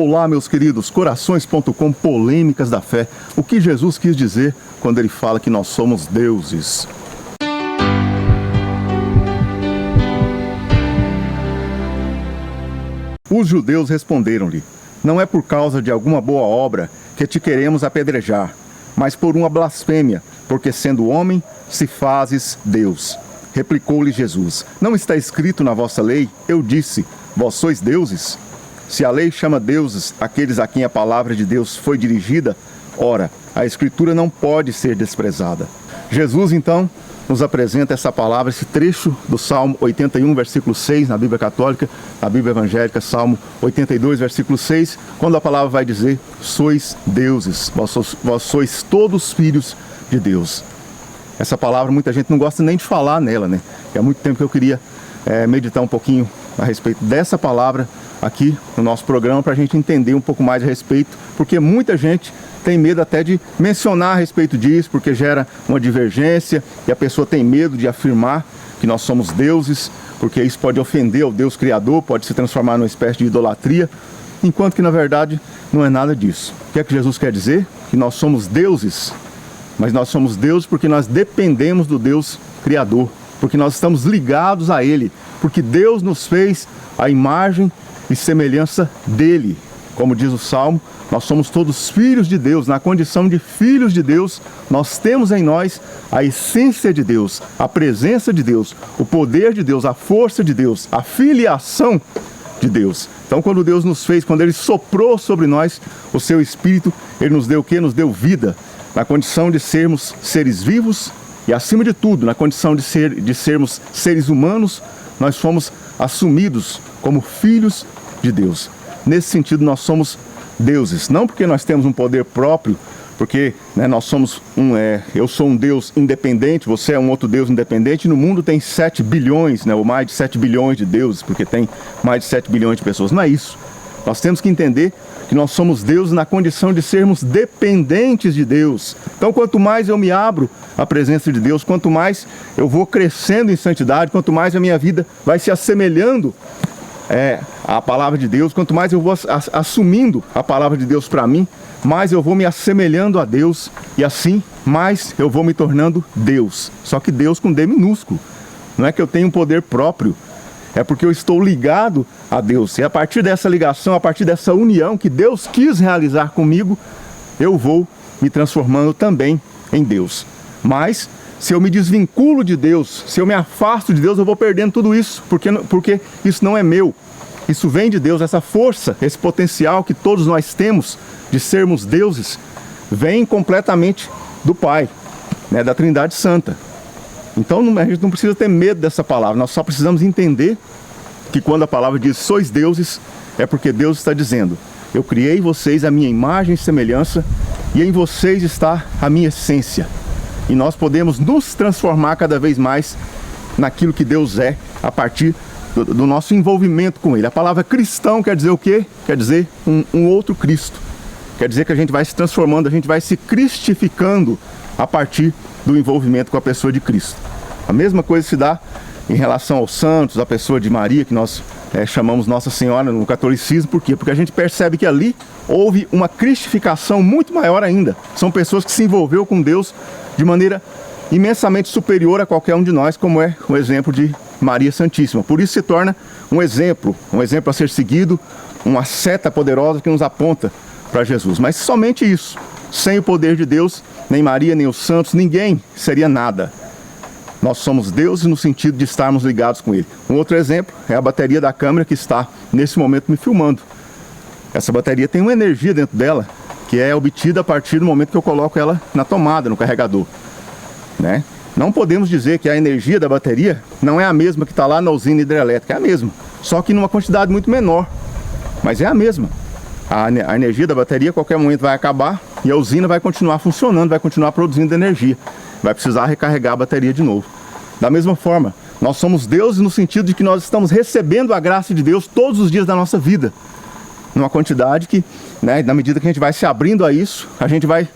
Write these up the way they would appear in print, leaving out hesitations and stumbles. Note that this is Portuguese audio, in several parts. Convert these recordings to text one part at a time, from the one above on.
Olá, meus queridos, corações.com, polêmicas da fé. O que Jesus quis dizer quando ele fala que nós somos deuses? Os judeus responderam-lhe: não é por causa de alguma boa obra que te queremos apedrejar, mas por uma blasfêmia, porque sendo homem, se fazes Deus. Replicou-lhe Jesus: não está escrito na vossa lei, eu disse, vós sois deuses? Se a lei chama deuses aqueles a quem a palavra de Deus foi dirigida, ora, a Escritura não pode ser desprezada. Jesus, então, nos apresenta essa palavra, esse trecho do Salmo 81, versículo 6, na Bíblia Católica, na Bíblia Evangélica, Salmo 82, versículo 6, quando a palavra vai dizer: sois deuses, vós sois todos filhos de Deus. Essa palavra muita gente não gosta nem de falar nela, né? Há muito tempo que eu queria meditar um pouquinho a respeito dessa palavra aqui no nosso programa, para a gente entender um pouco mais a respeito, porque muita gente tem medo até de mencionar a respeito disso, porque gera uma divergência e a pessoa tem medo de afirmar que nós somos deuses, porque isso pode ofender o Deus Criador, pode se transformar numa espécie de idolatria, enquanto que na verdade não é nada disso. O que é que Jesus quer dizer? Que nós somos deuses, mas nós somos deuses porque nós dependemos do Deus Criador, porque nós estamos ligados a Ele, porque Deus nos fez a imagem e semelhança dele. Como diz o Salmo, nós somos todos filhos de Deus. Na condição de filhos de Deus, nós temos em nós a essência de Deus, a presença de Deus, o poder de Deus, a força de Deus, a filiação de Deus. Então, quando Deus nos fez, quando Ele soprou sobre nós o seu Espírito, Ele nos deu o quê? Nos deu vida, na condição de sermos seres vivos e, acima de tudo, na condição de sermos seres humanos, nós fomos assumidos como filhos de Deus. Nesse sentido, nós somos deuses, não porque nós temos um poder próprio, porque nós somos eu sou um Deus independente, você é um outro Deus independente. No mundo tem 7 bilhões, ou mais de 7 bilhões de deuses, porque tem mais de 7 bilhões de pessoas. Não é isso. Nós temos que entender que nós somos deuses na condição de sermos dependentes de Deus. Então, quanto mais eu me abro à presença de Deus, quanto mais eu vou crescendo em santidade, quanto mais a minha vida vai se assemelhando à palavra de Deus, quanto mais eu vou assumindo a palavra de Deus para mim, mais eu vou me assemelhando a Deus, e assim, mais eu vou me tornando Deus. Só que Deus com D minúsculo. Não é que eu tenho um poder próprio, é porque eu estou ligado a Deus. E a partir dessa ligação, a partir dessa união que Deus quis realizar comigo, eu vou me transformando também em Deus. Mas, se eu me desvinculo de Deus, se eu me afasto de Deus, eu vou perdendo tudo isso, porque isso não é meu. Isso vem de Deus, essa força, esse potencial que todos nós temos de sermos deuses, vem completamente do Pai, da Trindade Santa. Então a gente não precisa ter medo dessa palavra, nós só precisamos entender que quando a palavra diz sois deuses, é porque Deus está dizendo: eu criei vocês à minha imagem e semelhança, e em vocês está a minha essência. E nós podemos nos transformar cada vez mais naquilo que Deus é, a partir do nosso envolvimento com Ele. A palavra cristão quer dizer o quê? Quer dizer um outro Cristo. Quer dizer que a gente vai se transformando, a gente vai se cristificando a partir do envolvimento com a pessoa de Cristo. A mesma coisa se dá em relação aos santos, a pessoa de Maria, que nós chamamos Nossa Senhora no catolicismo. Por quê? Porque a gente percebe que ali houve uma cristificação muito maior ainda. São pessoas que se envolveram com Deus de maneira imensamente superior a qualquer um de nós, como é o exemplo de Maria Santíssima. Por isso se torna um exemplo a ser seguido, uma seta poderosa que nos aponta para Jesus. Mas somente isso. Sem o poder de Deus, nem Maria, nem os santos, ninguém seria nada. Nós somos deuses no sentido de estarmos ligados com Ele. Um outro exemplo é a bateria da câmera que está, nesse momento, me filmando. Essa bateria tem uma energia dentro dela que é obtida a partir do momento que eu coloco ela na tomada, no carregador. Não podemos dizer que a energia da bateria não é a mesma que está lá na usina hidrelétrica. É a mesma, só que numa quantidade muito menor. Mas é a mesma. A energia da bateria a qualquer momento vai acabar e a usina vai continuar funcionando, vai continuar produzindo energia. Vai precisar recarregar a bateria de novo. Da mesma forma, nós somos deuses no sentido de que nós estamos recebendo a graça de Deus todos os dias da nossa vida. Numa quantidade que, na medida que a gente vai se abrindo a isso, a gente vai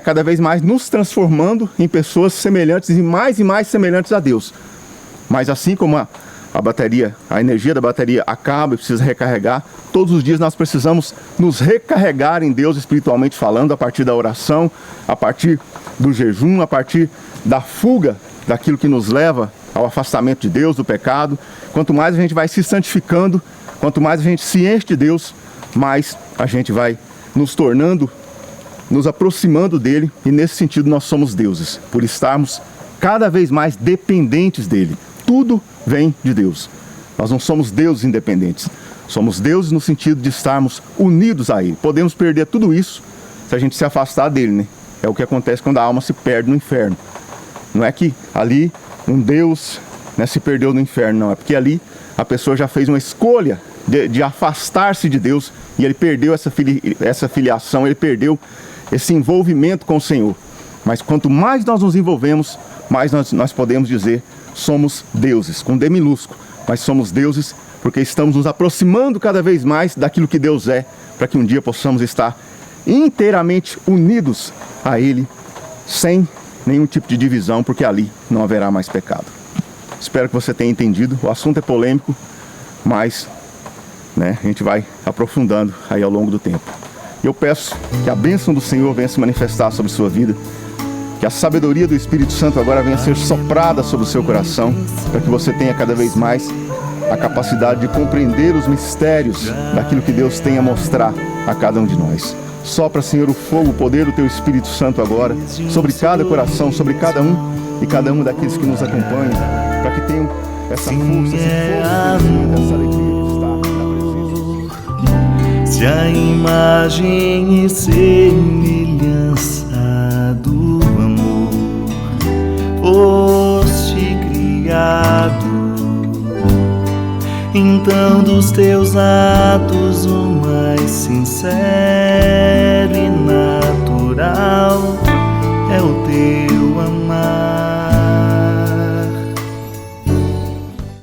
cada vez mais nos transformando em pessoas semelhantes e mais semelhantes a Deus. Mas assim como a energia da bateria acaba e precisa recarregar, todos os dias nós precisamos nos recarregar em Deus espiritualmente falando, a partir da oração, a partir do jejum, a partir da fuga daquilo que nos leva ao afastamento de Deus, do pecado. Quanto mais a gente vai se santificando, quanto mais a gente se enche de Deus, mais a gente vai nos tornando, nos aproximando dele, e nesse sentido nós somos deuses, por estarmos cada vez mais dependentes dele. Tudo vem de Deus. Nós não somos deuses independentes, somos deuses no sentido de estarmos unidos a ele. Podemos perder tudo isso se a gente se afastar dele, né? É o que acontece quando a alma se perde no inferno. Não é que ali um Deus, né, se perdeu no inferno, não. É porque ali a pessoa já fez uma escolha de afastar-se de Deus, e ele perdeu essa filiação, ele perdeu esse envolvimento com o Senhor. Mas quanto mais nós nos envolvemos, mais nós podemos dizer somos deuses, com D minúsculo, mas somos deuses porque estamos nos aproximando cada vez mais daquilo que Deus é, para que um dia possamos estar inteiramente unidos a Ele, sem nenhum tipo de divisão, porque ali não haverá mais pecado. Espero que você tenha entendido. O assunto é polêmico, mas a gente vai aprofundando aí ao longo do tempo. E eu peço que a bênção do Senhor venha se manifestar sobre a sua vida, que a sabedoria do Espírito Santo agora venha ser soprada sobre o seu coração, para que você tenha cada vez mais a capacidade de compreender os mistérios daquilo que Deus tem a mostrar a cada um de nós. Sopra, Senhor, o fogo, o poder do Teu Espírito Santo agora, sobre cada coração, sobre cada um e cada uma daqueles que nos acompanham, para que tenham essa força, esse fogo, essa alegria de estar na presença. Se a imagem e semelhança do amor foste criado, então dos teus atos o mais sincero e natural é o teu